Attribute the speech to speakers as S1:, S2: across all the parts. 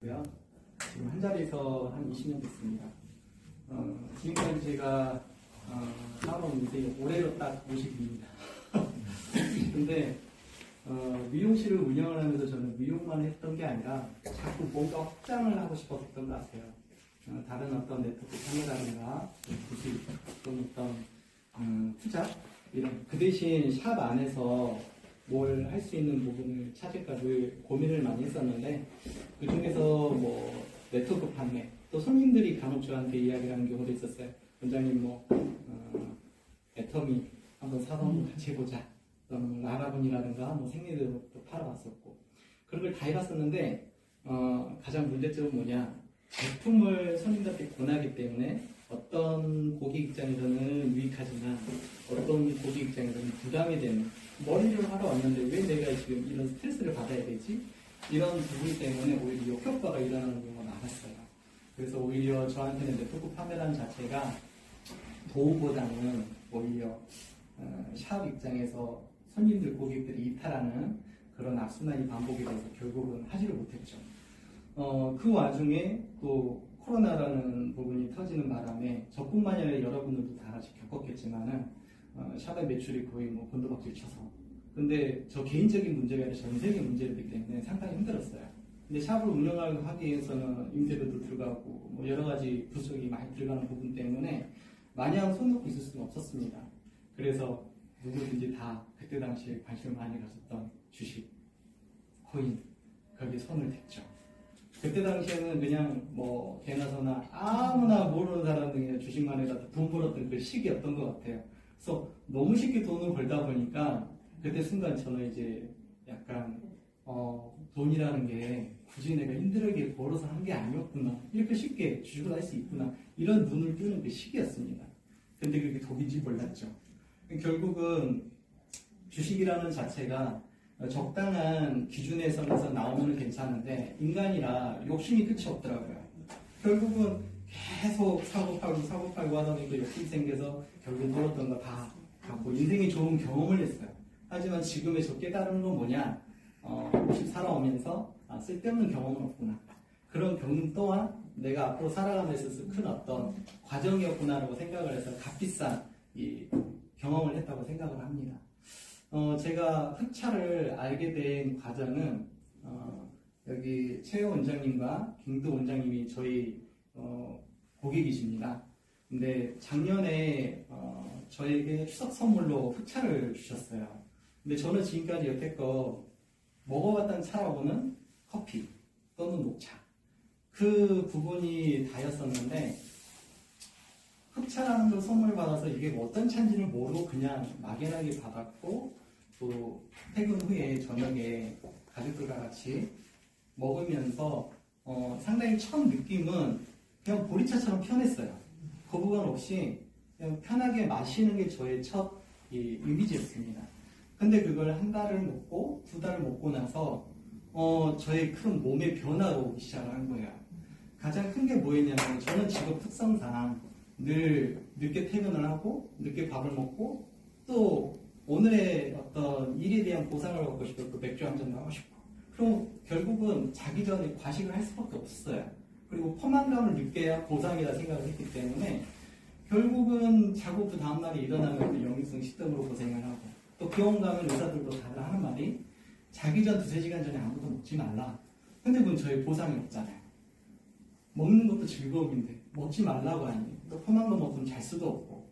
S1: 지금 한 자리에서 한 20년 됐습니다. 지금까지 제가 사업한 인생이 올해로 딱 50입니다. 근데 미용실을 운영을 하면서 저는 미용만 했던 게 아니라 자꾸 뭔가 확장을 하고 싶었던 것 같아요. 다른 어떤 네트워크 참여라든가 부식 또는 어떤 투자 이런 그 대신 샵 안에서 뭘 할 수 있는 부분을 찾을까 늘 고민을 많이 했었는데 그 중에서 뭐 네트워크 판매 또 손님들이 간혹 저한테 이야기를 하는 경우도 있었어요. 원장님 애터미 한번 사서 같이 해보자. 또는 라라분이라든가 생리대도 팔아봤었고 그런 걸 다 해봤었는데 가장 문제점은 뭐냐, 제품을 손님들한테 권하기 때문에 어떤 고객 입장에서는 유익하지만 어떤 고객 입장에서는 부담이 되는, 머리를 하러 왔는데 왜 내가 지금 이런 스트레스를 받아야 되지? 이런 부분 때문에 오히려 역효과가 일어나는 경우가 많았어요. 그래서 오히려 저한테는 네트워크 판매라는 자체가 도움보다는 오히려 샵 입장에서 손님들, 고객들이 이탈하는 그런 악순환이 반복이 돼서 결국은 하지를 못했죠. 그 와중에 또 코로나라는 부분이 터지는 바람에 저뿐만이 아니라 여러분들도 다 같이 겪었겠지만은 샵의 매출이 거의 곤두박질 쳐서, 근데 저 개인적인 문제가 아니라 전 세계 문제이기 때문에 상당히 힘들었어요. 근데 샵을 운영하기 위해서는 임대료도 들어가고 여러 가지 부속이 많이 들어가는 부분 때문에 마냥 손 놓고 있을 수는 없었습니다. 그래서 누구든지 다 그때 당시에 관심을 많이 가졌던 주식, 코인, 거기에 손을 댔죠. 그때 당시에는 그냥 개나 소나 아무나 모르는 사람들이 그냥 주식만 해도 돈 벌었던 그 시기였던 것 같아요. 그래서 너무 쉽게 돈을 벌다 보니까 그때 순간 저는 이제 약간 돈이라는 게 굳이 내가 힘들게 벌어서 한 게 아니었구나, 이렇게 쉽게 주식을 할 수 있구나, 이런 눈을 뜨는 그 시기였습니다. 근데 그게 독인지 몰랐죠. 결국은 주식이라는 자체가 적당한 기준의 선에서 나오면 괜찮은데 인간이라 욕심이 끝이 없더라고요. 결국은 계속 사고 팔고 하다 보니까 욕심이 생겨서 결국 벌었던 거 다 갖고 인생이 좋은 경험을 했어요. 하지만 지금의 저 깨달은 건 뭐냐, 살아오면서 쓸데없는 경험은 없구나, 그런 경험 또한 내가 앞으로 살아가면서 있어서 큰 어떤 과정이었구나라고 생각을 해서 값비싼 이 경험을 했다고 생각을 합니다. 제가 흑차를 알게 된 과정은 여기 최호 원장님과 김도 원장님이 저희 고객이십니다. 근데 작년에 저에게 추석 선물로 흑차를 주셨어요. 근데 저는 지금까지 여태껏 먹어봤던 차라고는 커피 또는 녹차, 그 부분이 다였었는데 흑차라는 걸 선물 받아서 이게 어떤 차인지를 모르고 그냥 막연하게 받았고, 또 퇴근 후에 저녁에 가족들과 같이 먹으면서 상당히 첫 느낌은 그냥 보리차처럼 편했어요. 거부감 없이 그냥 편하게 마시는 게 저의 첫 이미지였습니다. 근데 그걸 한 달을 먹고 두 달을 먹고 나서 저의 큰 몸의 변화가 오기 시작을 한 거예요. 가장 큰 게 뭐였냐면, 저는 직업 특성상 늘 늦게 퇴근을 하고 늦게 밥을 먹고 또 오늘의 어떤 일에 대한 보상을 받고 싶고 맥주 한 잔 하고 싶고, 그럼 결국은 자기 전에 과식을 할 수밖에 없었어요. 그리고 포만감을 느껴야 보상이라 생각을 했기 때문에 결국은 자고 그 다음날에 일어나면 역류성 식도염으로 고생을 하고, 또 병원 가면 의사들도 다들 하는 말이 자기 전 2-3시간 전에 아무것도 먹지 말라. 근데 그건 저희 보상이 없잖아요. 먹는 것도 즐거움인데 먹지 말라고 하니 또 포만감 먹으면 잘 수도 없고,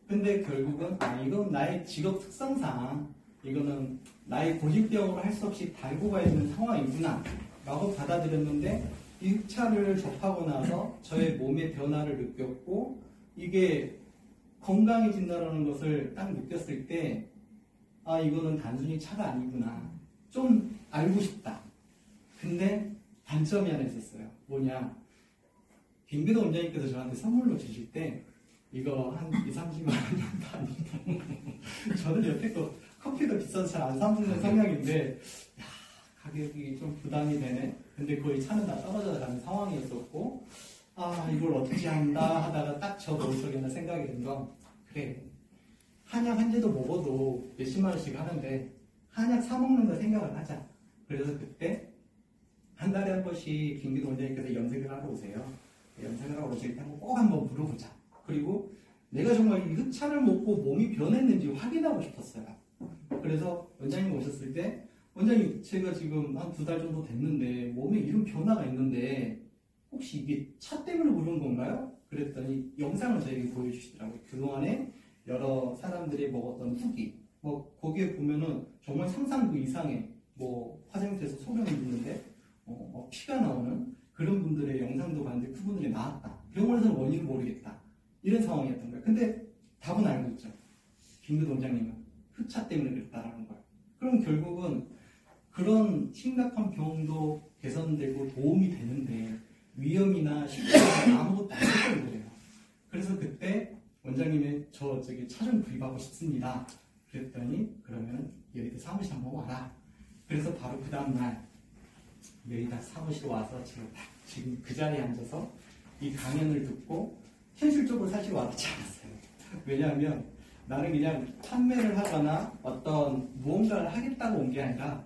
S1: 근데 결국은 이건 나의 직업 특성상 이거는 나의 고질병으로 할 수 없이 달고 가야 되는 상황이구나 라고 받아들였는데, 이 흑차를 접하고 나서 저의 몸의 변화를 느꼈고 이게 건강해진다는 것을 딱 느꼈을 때 이거는 단순히 차가 아니구나, 좀 알고 싶다. 근데 단점이 하나 있었어요. 뭐냐, 김기도 원장님께서 저한테 선물로 주실 때 이거 한 2-30만 원 정도 아닌가. 저는 여태껏 커피도 비싸서 잘 안 사먹는 성향인데 가격이 좀 부담이 되네. 근데 거의 차는 다 떨어져 가는 상황이었었고, 이걸 어떻게 한다 하다가 딱 저 머릿속에 하나 생각이 든 건, 그래, 한약 한 제도 먹어도 몇십만 원씩 하는데 한약 사 먹는 거 생각을 하자. 그래서 그때 한 달에 한 번씩 김기동 원장님께서 염색을 하러 오세요. 염색을 하러 오실 때 꼭 한번 물어보자. 그리고 내가 정말 이 흑차를 먹고 몸이 변했는지 확인하고 싶었어요. 그래서 원장님 오셨을 때 원장님 제가 지금 한 2달 정도 됐는데 몸에 이런 변화가 있는데 혹시 이게 차 때문에 그런 건가요? 그랬더니 영상을 저에게 보여주시더라고요. 그동안에 여러 사람들이 먹었던 후기 뭐 거기에 보면은 정말 상상도 이상의 뭐 화장실에서 소변을 묻는데 피가 나오는 그런 분들의 영상도 봤는데 그분들이 나았다. 병원에서는 원인을 모르겠다. 이런 상황이었던 거예요. 근데 답은 알고 있죠. 김기동 원장님은 흑차 때문에 그랬다라는 거예요. 그럼 결국은 그런 심각한 병도 개선되고 도움이 되는데 위험이나 실패가 아무것도 없었던 거예요. 그래서 그때 원장님이 저기 차 좀 구입하고 싶습니다. 그랬더니 그러면 여의도 사무실 한번 와라. 그래서 바로 그 다음날 여의도 사무실 와서 제가 딱 지금 그 자리에 앉아서 이 강연을 듣고 현실적으로 사실 와닿지 않았어요. 왜냐하면 나는 그냥 판매를 하거나 어떤 무언가를 하겠다고 온 게 아니라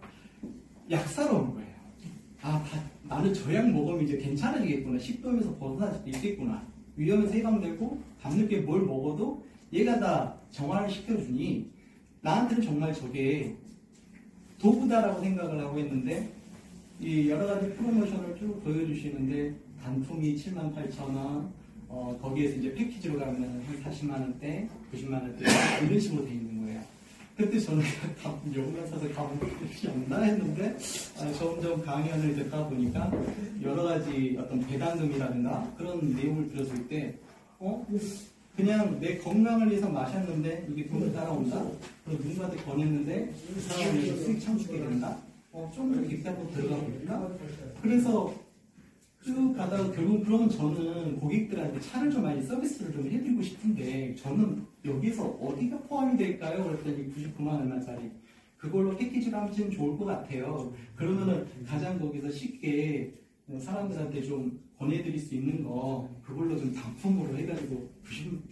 S1: 약 사러 온 거예요. 나는 저 약 먹으면 이제 괜찮아지겠구나. 식도염에서 벗어날 수도 있겠구나. 위험에서 해방되고 밤늦게 뭘 먹어도 얘가 다 정화를 시켜주니 나한테는 정말 저게 도구다라고 생각을 하고 있는데 이 여러 가지 프로모션을 쭉 보여주시는데 단품이 78,000원 거기에서 이제 패키지로 가면 한 40만원대, 90만원대 이런 식으로 돼 있는 거예요. 그때 저는 영상 사서 가본 것이 없나 했는데 점점 강연을 듣다 보니까 여러 가지 어떤 배당금이라든가 그런 내용을 들었을 때 그냥 내 건강을 위해서 마셨는데 이게 돈을 따라온다? 그리고 누군가한테 권했는데 그 사람을 위해서 수익 창출이 된다? 좀 더 깊게 한번 들어가 볼까? 그래서 쭉 가다가 결국 그러면 저는 고객들한테 차를 좀 많이 서비스를 좀 해드리고 싶은데 저는 여기서 어디가 포함이 될까요? 그랬더니 99만 얼마짜리 그걸로 패키지로 하면 좀 좋을 것 같아요. 그러면은 가장 거기서 쉽게 사람들한테 좀 권해드릴 수 있는 거 그걸로 좀 단품으로 해가지고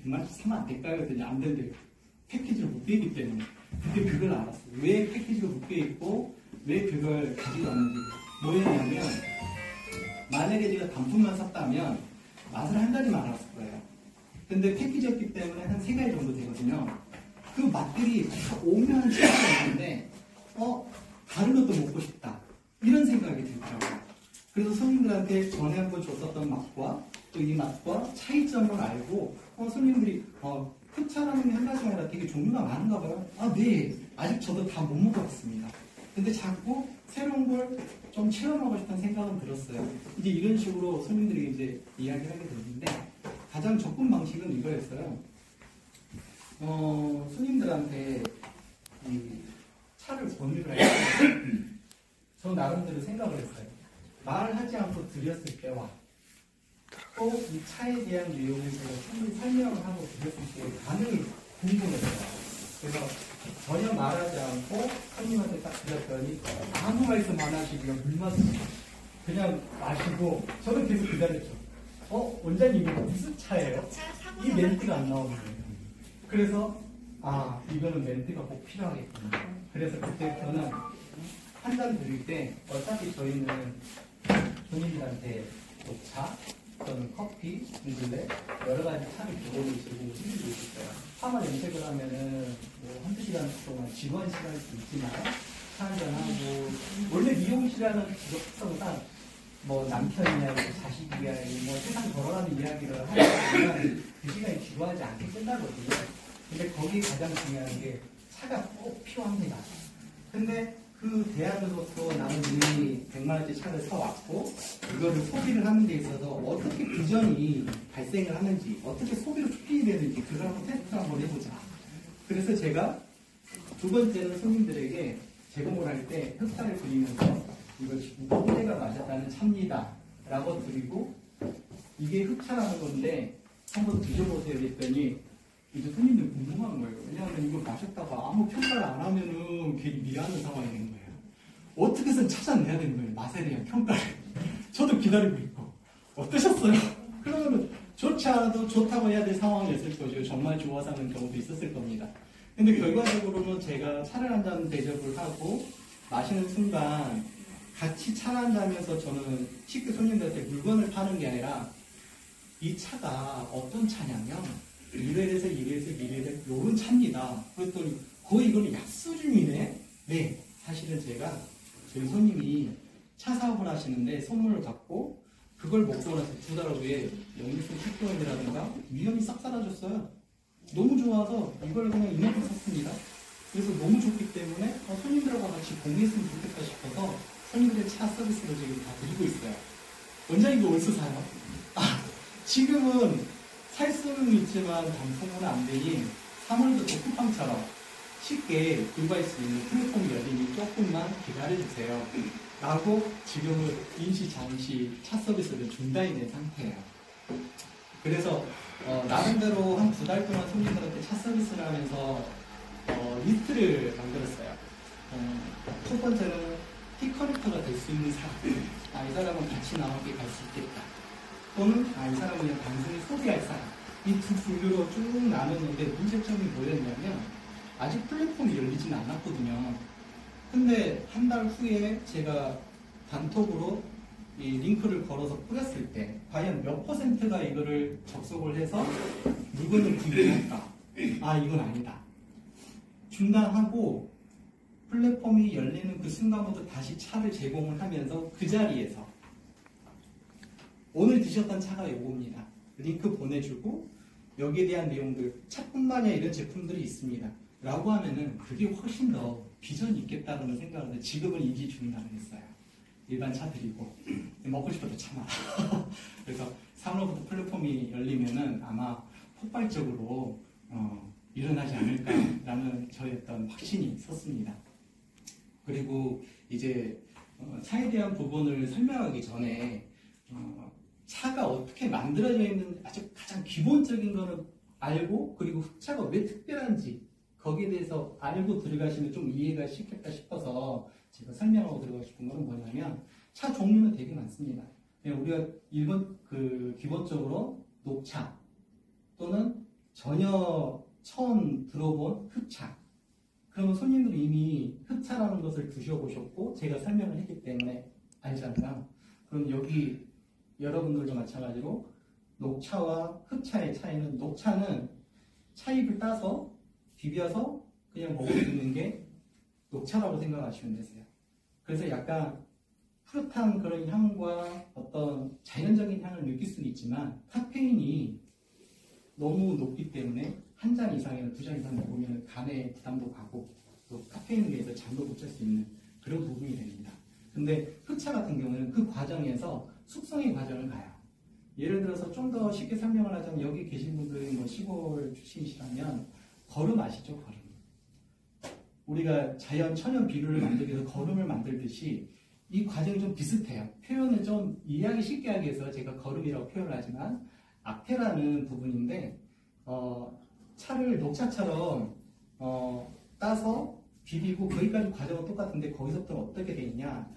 S1: 100만원씩 사면 안 될까요? 그랬더니 안 된대요. 패키지로 묶여있기 때문에. 근데 그걸 알았어요. 왜 패키지로 묶여있고 왜 그걸 가지고 왔는지. 뭐였냐면 만약에 제가 단품만 샀다면 맛을 한 가지만 알았을 거예요. 근데 패키지였기 때문에 한 3가지 정도 되거든요. 그 맛들이 오면 차이가 있는데 다른 것도 먹고 싶다. 이런 생각이 들더라고요. 그래서 손님들한테 전에 한번 줬었던 맛과 또 이 맛과 차이점을 알고 손님들이 흑차라는 게 한 가지가 아니라 되게 종류가 많은가 봐요. 네. 아직 저도 다 못 먹어봤습니다. 근데 자꾸 새로운 걸 좀 체험하고 싶다는 생각은 들었어요. 이제 이런 식으로 손님들이 이제 이야기를 하게 됐는데 가장 접근 방식은 이거였어요. 손님들한테 이 차를 권유를 할 때 저 나름대로 생각을 했어요. 말을 하지 않고 드렸을 때와 또 이 차에 대한 내용을 제가 충분히 설명을 하고 드렸을 때 반응이 궁금했어요. 그래서 전혀 말하지 않고 손님한테 딱 드렸더니 아무 말씀 안 하시고요. 물 마시고 그냥 마시고 저는 계속 기다렸죠. 원장님 이거 무슨 차예요? 이 멘트가 안 나오는 거예요. 그래서 이거는 멘트가 꼭 필요하겠구나. 그래서 그때 저는 한 잔 드릴 때 어차피 저희는 손님들한테 차 또는 커피, 빙글레 여러 가지 차를 기본으로 들고 손님들이 있어요. 차만 염색을 하면은 뭐 한두 시간 동안 지루한 시간일 수 있지만 차 한잔하고 원래 미용실이라는 특성상 뭐 남편이야 자식이야 뭐 세상 걸어가는 이야기를 하면 그 시간이 지루하지 않게 끝나거든요. 근데 거기에 가장 중요한 게 차가 꼭 필요합니다. 근데 그 대안으로서 나는 이미 100만원짜리 차를 사왔고 이거를 소비를 하는 데 있어서 어떻게 비전이 발생을 하는지 어떻게 소비로 촉진이 되는지 그걸 한번 테스트 한번 해보자. 그래서 제가 두 번째는 손님들에게 제공을 할 때 흑사를 드리면서 이거 지금 호재가 마셨다는 차입니다 라고 드리고 이게 흑차라는 건데 한번 드셔보세요 했더니 이제 손님들 궁금한 거예요. 왜냐하면 이걸 마셨다가 아무 평가를 안 하면은 괜히 미안한 상황이 되는 거예요. 어떻게 해서 찾아내야 되는 거예요. 맛에 대한 평가를. 저도 기다리고 있고. 어떠셨어요? 그러면은 좋지 않아도 좋다고 해야 될 상황이었을 거죠. 정말 좋아서 하는 경우도 있었을 겁니다. 근데 결과적으로는 제가 차를 한 잔 대접을 하고 마시는 순간 같이 차한다면서 저는 쉽게 손님들한테 물건을 파는 게 아니라 이 차가 어떤 차냐면 이래서 요런 차입니다. 그랬더니 거의 이거는 약 수준이네. 네, 사실은 제가 저희 손님이 차 사업을 하시는데 선물을 받고 그걸 먹고 나서 2달 후에 역류성 식도염이라든가 위험이 싹 사라졌어요. 너무 좋아서 이걸 그냥 이만큼 샀습니다. 그래서 너무 좋기 때문에 손님들하고 같이 공유했으면 좋겠다 싶어서 손님들의 차 서비스를 지금 다 드리고 있어요. 원장님도 어디서 사요? 지금은 살 수는 있지만 단품은 안 되니 3월부터 쿠팡처럼 쉽게 구입할 수 있는 플랫폼 열리니 조금만 기다려주세요. 라고 지금은 임시 잠시 차 서비스를 중단이 된 상태예요. 그래서 나름대로 한 2달 동안 손님들한테 차 서비스를 하면서 리스트를 만들었어요. 첫 번째는 픽커넥터가 될 수 있는 사람. 이 사람은 같이 나와 함께 갈 수 있겠다. 또는 이 사람은 그냥 단순히 소비할 사람. 이 두 분류로 쭉 나눴는데 문제점이 뭐였냐면 아직 플랫폼이 열리지는 않았거든요. 근데 한 달 후에 제가 단톡으로 이 링크를 걸어서 뿌렸을 때 과연 몇 퍼센트가 이거를 접속을 해서 물건을 구입할까? 이건 아니다. 중단하고 플랫폼이 열리는 그 순간부터 다시 차를 제공을 하면서 그 자리에서 오늘 드셨던 차가 요겁니다. 링크 보내주고 여기에 대한 내용들, 차뿐만 아니라 이런 제품들이 있습니다. 라고 하면은 그게 훨씬 더 비전이 있겠다는 생각을 하는데 지금은 임시 중단을 했어요. 일반 차들이고 먹고 싶어도 참아. 그래서 3월부터 플랫폼이 열리면은 아마 폭발적으로 일어나지 않을까라는 저의 어떤 확신이 섰습니다. 그리고 이제 차에 대한 부분을 설명하기 전에 차가 어떻게 만들어져 있는 아주 가장 기본적인 거는 알고 그리고 흑차가 왜 특별한지 거기에 대해서 알고 들어가시면 좀 이해가 쉽겠다 싶어서 제가 설명하고 들어가고 싶은 거는 뭐냐면 차 종류는 되게 많습니다. 우리가 기본적으로 녹차 또는 전혀 처음 들어본 흑차. 그러면 손님들이 이미 흑차라는 것을 드셔보셨고 제가 설명을 했기 때문에 알잖아요. 그럼 여기 여러분들도 마찬가지로 녹차와 흑차의 차이는 녹차는 차잎을 따서 비벼서 그냥 먹을 수 있는 게 녹차라고 생각하시면 되세요. 그래서 약간 푸릇한 그런 향과 어떤 자연적인 향을 느낄 수는 있지만 카페인이 너무 높기 때문에 한 잔 이상이나 2잔 이상 먹으면 간에 부담도 가고 또 카페인에 의해서 잠도 못 잘 수 있는 그런 부분이 됩니다. 근데 흑차 같은 경우는 그 과정에서 숙성의 과정을 가요. 예를 들어서 좀 더 쉽게 설명을 하자면 여기 계신 분들이 뭐 시골 출신이시라면 거름 아시죠? 거름. 우리가 자연 천연 비료를 만들기 위해서 거름을 만들듯이 이 과정이 좀 비슷해요. 표현을 좀 이해하기 쉽게 하기 위해서 제가 거름이라고 표현을 하지만 악태라는 부분인데 차를 녹차처럼 따서 비비고 거기까지 과정은 똑같은데 거기서부터 어떻게 돼 있냐,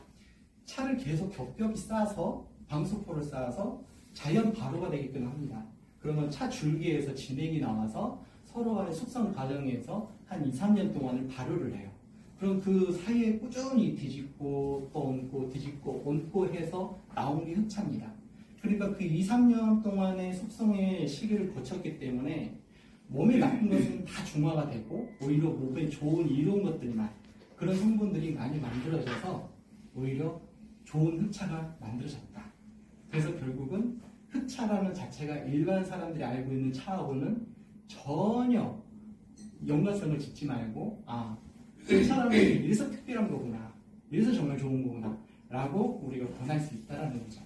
S1: 차를 계속 겹겹이 쌓아서 방수포를 쌓아서 자연 발효가 되게끔 합니다. 그러면 차 줄기에서 진액이 나와서 서로 간의 숙성 과정에서 한 2, 3년 동안을 발효를 해요. 그럼 그 사이에 꾸준히 뒤집고 또 얹고 뒤집고 얹고 해서 나온 게 흑차입니다. 그러니까 그 2, 3년 동안의 숙성의 시기를 거쳤기 때문에 몸에 나쁜 것은 다 중화가 되고 오히려 몸에 좋은 이로운 것들만 그런 성분들이 많이 만들어져서 오히려 좋은 흑차가 만들어졌다. 그래서 결국은 흑차라는 자체가 일반 사람들이 알고 있는 차하고는 전혀 연관성을 짓지 말고 흑차라는 게 이래서 특별한 거구나, 이래서 정말 좋은 거구나 라고 우리가 권할 수 있다는 거죠.